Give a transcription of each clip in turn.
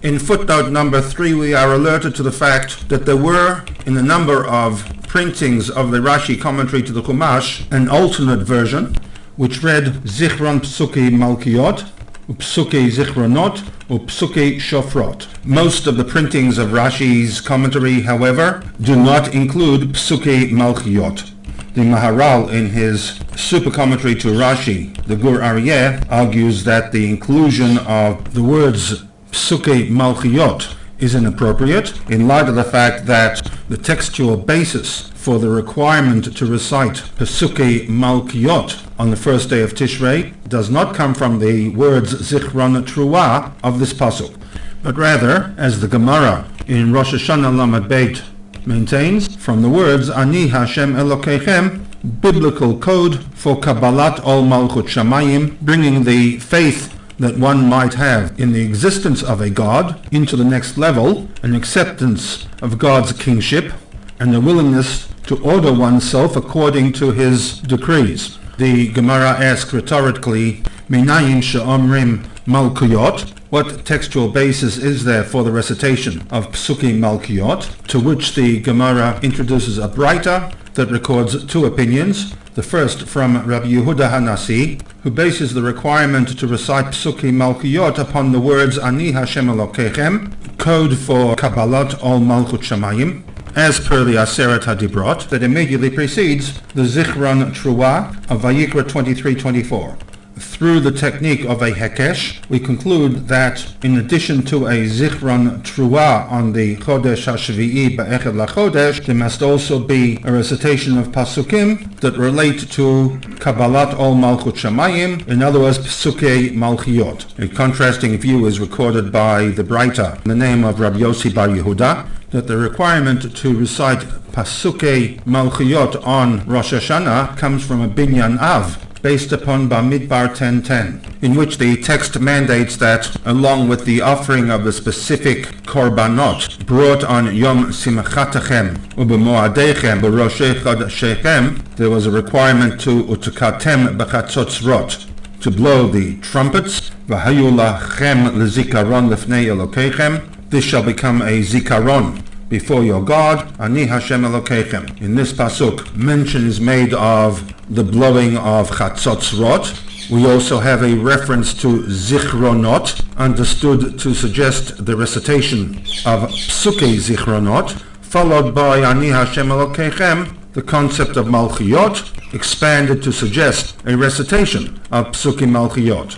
In footnote number 3, we are alerted to the fact that there were, in a number of printings of the Rashi commentary to the Chumash, an alternate version which read Zichron Psuki Malkiyot, Psuki Zichronot, Psuki Shofrot. Most of the printings of Rashi's commentary, however, do not include Psuki Malkiyot. The Maharal, in his super commentary to Rashi, the Gur Aryeh, argues that the inclusion of the words Psuki Malkiyot is inappropriate in light of the fact that the textual basis for the requirement to recite Psuki Malkiyot on the first day of Tishrei does not come from the words Zichron Truah of this pasuk, but rather, as the Gemara in Rosh Hashanah Lamed Beit maintains, from the words Ani Hashem Elokeichem, biblical code for Kabbalat Ol Malchut Shamayim, bringing the faith that one might have in the existence of a God into the next level, an acceptance of God's kingship, and the willingness to order oneself according to his decrees. The Gemara asks rhetorically, Minayin she'omrim Malkiyot, what textual basis is there for the recitation of Psuki Malkiyot? To which the Gemara introduces a braita that records two opinions. The first from Rabbi Yehuda Hanasi, who bases the requirement to recite Psuki Malkiyot upon the words Ani Hashem Elokeichem, code for Kabbalat Ol Malchut Shamayim, as per the Aseret HaDibrot, that immediately precedes the Zichron Truah of Vayikra 23:24. Through the technique of a Hekesh, we conclude that in addition to a Zichron Truah on the Chodesh HaShvi'i Ba'echad LaChodesh, there must also be a recitation of Pasukim that relate to Kabbalat Ol Malchut Shamayim, in other words, Psukei Malchiyot. A contrasting view is recorded by the Braita in the name of Rabbi Yossi Bar Yehuda, that the requirement to recite Pasukei Malchiyot on Rosh Hashanah comes from a Binyan Av, based upon Bamidbar 10:10, in which the text mandates that, along with the offering of the specific korbanot brought on Yom Simchatachem u'b'moadechem b'roshei chodeshechem, there was a requirement to utukatem b'chatzotzrot, to blow the trumpets, v'hayu lachem lezikaron lefnei Elokeichem, this shall become a zikaron before your God, Ani Hashem Elokeichem. In this pasuk, mention is made of the blowing of Chatzotzrot. We also have a reference to Zichronot, understood to suggest the recitation of Psukei Zichronot, followed by Ani Hashem Elokeichem, the concept of Malchiyot, expanded to suggest a recitation of Psuki Malchiyot.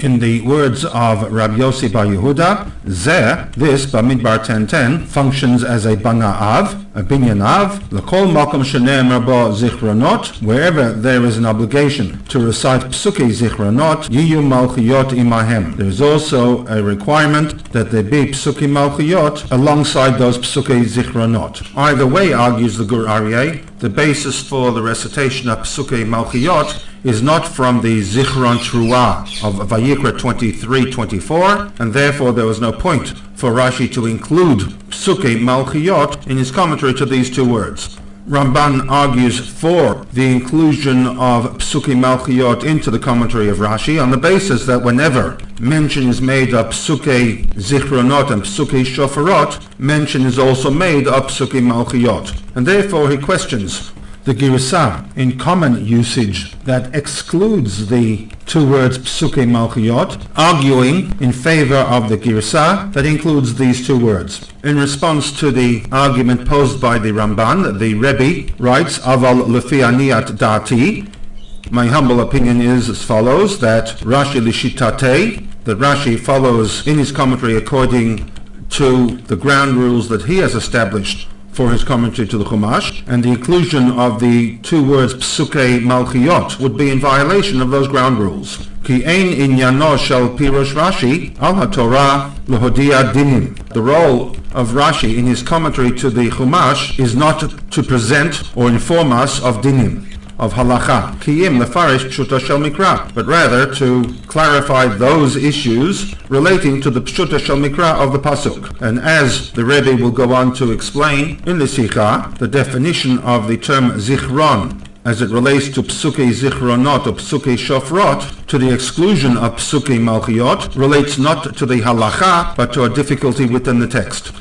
In the words of Rabbi Yossi Bar Yehuda, Zeh, this, Bamidbar 10:10, functions as a Bana Av, a Binyan Av, L'kol Makom Shene'emar Bo Zichronot, wherever there is an obligation to recite Psuki Zichronot, Yiyu Malchiyot Imahem. There is also a requirement that there be Psuki Malchiyot alongside those Psuki Zichronot. Either way, argues the Gur Aryeh, the basis for the recitation of Psuki Malchiyot is not from the Zichron Truah of Vayikra 23:24, and therefore there was no point for Rashi to include Psuki Malchiyot in his commentary to these two words. Ramban argues for the inclusion of Psuki Malchiyot into the commentary of Rashi on the basis that whenever mention is made of Psuki Zichronot and Psuki Shofarot, mention is also made of Psuki Malchiyot. And therefore he questions the Girsa in common usage that excludes the two words Psuki Malchiyot, arguing in favor of the Girsa that includes these two words. In response to the argument posed by the Ramban, the Rebbe writes, Aval lefi aniyat dati, my humble opinion is as follows, that Rashi lishitate, that Rashi follows in his commentary according to the ground rules that he has established for his commentary to the Chumash, and the inclusion of the two words Psukei Malchiyot would be in violation of those ground rules. Ki ein inyano shel pirush Rashi al haTorah lehodia dinim. The role of Rashi in his commentary to the Chumash is not to present or inform us of dinim, of halacha, kiyim lefarish pshuta shel mikra, but rather to clarify those issues relating to the pshuta shel mikra of the pasuk. And as the Rebbe will go on to explain in the SICHAH, the definition of the term zichron as it relates to Psukei Zichronot or Psukei Shofrot, to the exclusion of Psukei Malkiyot, relates not to the halacha, but to a difficulty within the text.